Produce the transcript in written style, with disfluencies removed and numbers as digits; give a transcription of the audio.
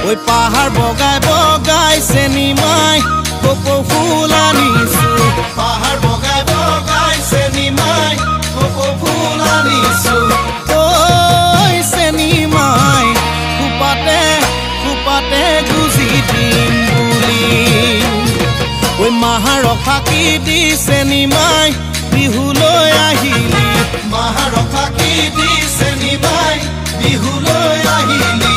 ঐ পাহাৰ বগাই বগাই চেনি মাই কপৌ ফুল আনিছো পাহাৰ বগাই বগাই চেনি মাই কপৌ ফুল আনিছো ঐ চেনি মাই খুপাতে খুপাতে গুজি দিম বুলি ঐ মাহাৰক ফাঁকি দি চেনি মাই বিহুলৈ আহিলি মাহাৰক ফাঁকি দি চেনি মাই বিহুলৈ আহিলি